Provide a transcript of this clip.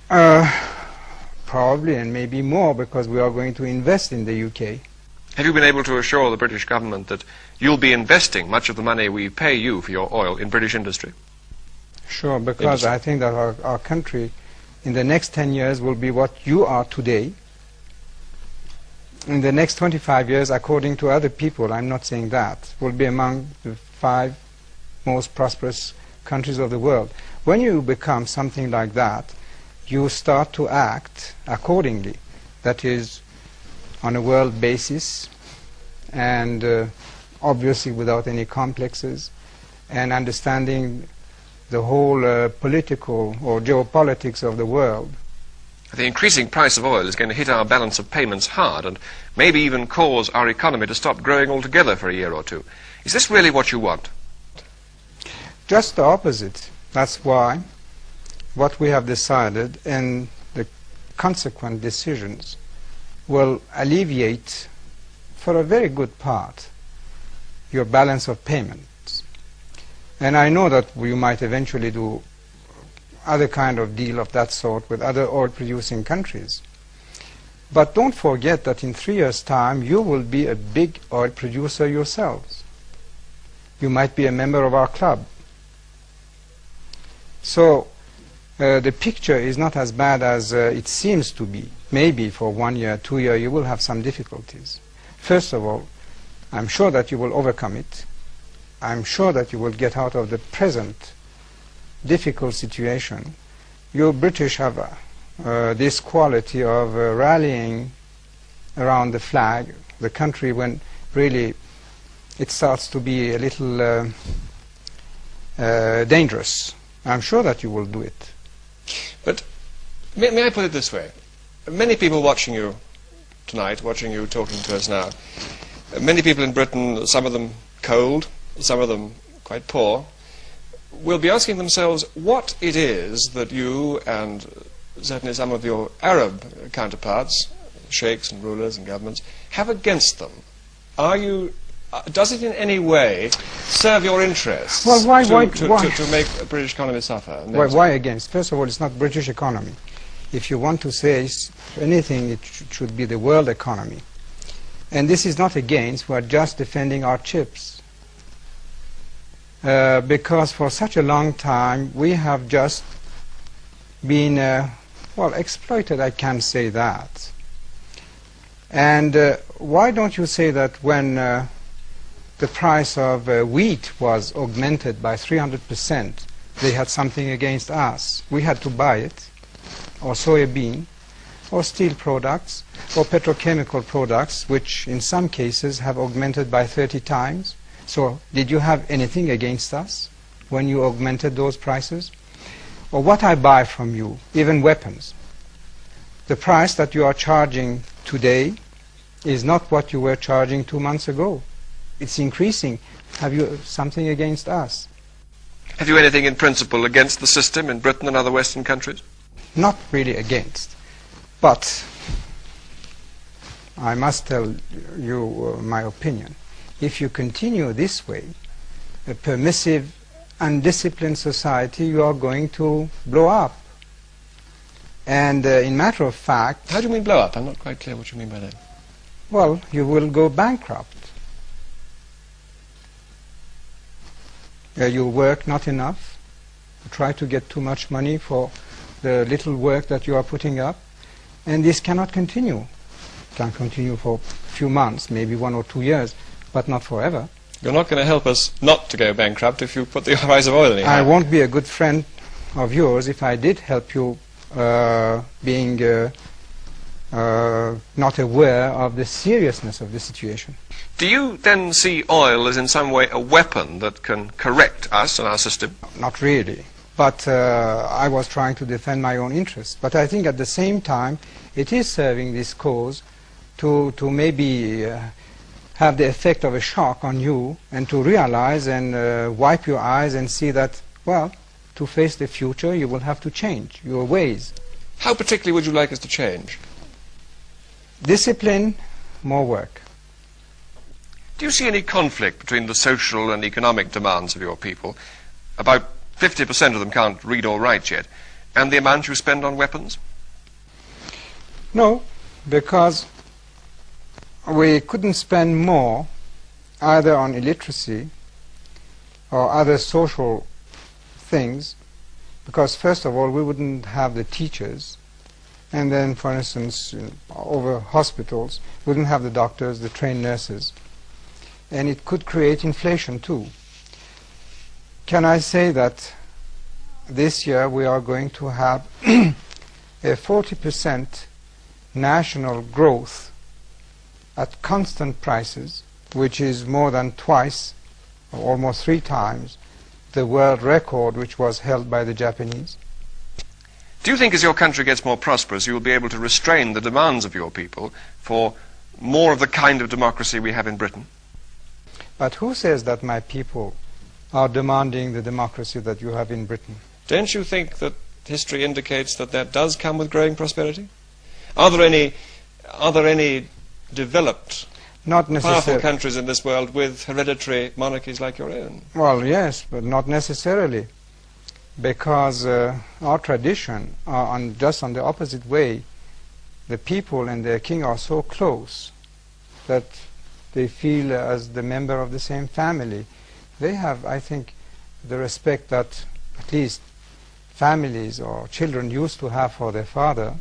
Probably, and maybe more, because we are going to invest in the UK. Have you been able to assure the British government that you'll be investing much of the money we pay you for your oil in British industry? Sure, because I think that our country in the next 10 years will be what you are today. In the next 25 years, according to other people, I'm not saying that, will be among the 5 most prosperous countries of the world. When you become something like that, you start to act accordingly. That is, on a world basis, and obviously without any complexes, and understanding the whole political or geopolitics of the world. The increasing price of oil is going to hit our balance of payments hard and maybe even cause our economy to stop growing altogether for a year or two. Is this really what you want? Just the opposite. That's why what we have decided and the consequent decisions will alleviate, for a very good part, your balance of payments. And I know that we might eventually do other kind of deal of that sort with other oil-producing countries. But don't forget that in 3 years' time, you will be a big oil producer yourselves. You might be a member of our club. So the picture is not as bad as it seems to be. Maybe for 1 year, 2 years, you will have some difficulties. First of all, I'm sure that you will overcome it. I'm sure that you will get out of the present difficult situation. You British have this quality of rallying around the flag, the country, when really it starts to be a little dangerous. I'm sure that you will do it. But may I put it this way? Many people watching you tonight, watching you talking to us now, many people in Britain, some of them cold, some of them quite poor, will be asking themselves what it is that you and certainly some of your Arab counterparts, sheikhs and rulers and governments, have against them. Does it in any way serve your interests to make a British economy suffer? Why against? First of all, it's not British economy. If you want to say anything, it should be the world economy. And this is not against, we are just defending our chips. Because for such a long time we have just been, well, exploited, I can't say that. And why don't you say that when the price of wheat was augmented by 300%, they had something against us? We had to buy it, or soybean, or steel products, or petrochemical products, which in some cases have augmented by 30 times. So did you have anything against us when you augmented those prices? Or what I buy from you, even weapons, the price that you are charging today is not what you were charging 2 months ago. It's increasing. Have you something against us? Have you anything in principle against the system in Britain and other Western countries? Not really against, but I must tell you my opinion. If you continue this way, a permissive, undisciplined society, you are going to blow up. And in matter of fact... How do you mean blow up? I'm not quite clear what you mean by that. Well, you will go bankrupt. You work not enough. You try to get too much money for the little work that you are putting up. And this cannot continue. It can continue for a few months, maybe 1 or 2 years, but not forever. You're not going to help us not to go bankrupt if you put the price of oil in. I won't be a good friend of yours if I did help you being not aware of the seriousness of the situation. Do you then see oil as in some way a weapon that can correct us and our system? Not really. But I was trying to defend my own interests. But I think at the same time it is serving this cause to maybe have the effect of a shock on you and to realize and wipe your eyes and see that, well, to face the future you will have to change your ways. How particularly would you like us to change? Discipline, more work. Do you see any conflict between the social and economic demands of your people? About 50% of them can't read or write yet. And the amount you spend on weapons? No, because we couldn't spend more either on illiteracy or other social things, because first of all we wouldn't have the teachers, and then for instance over hospitals we wouldn't have the doctors, the trained nurses, and it could create inflation too. Can I say that this year we are going to have a 40% national growth at constant prices, which is more than twice or almost 3 times the world record which was held by the Japanese? Do you think as your country gets more prosperous you will be able to restrain the demands of your people for more of the kind of democracy we have in Britain? But who says that my people are demanding the democracy that you have in Britain? Don't you think that history indicates that that does come with growing prosperity? Are there any developed, powerful countries in this world with hereditary monarchies like your own? Well, yes, but not necessarily, because our tradition are just on the opposite way. The people and their king are so close that they feel as the member of the same family. They have, I think, the respect that at least families or children used to have for their father,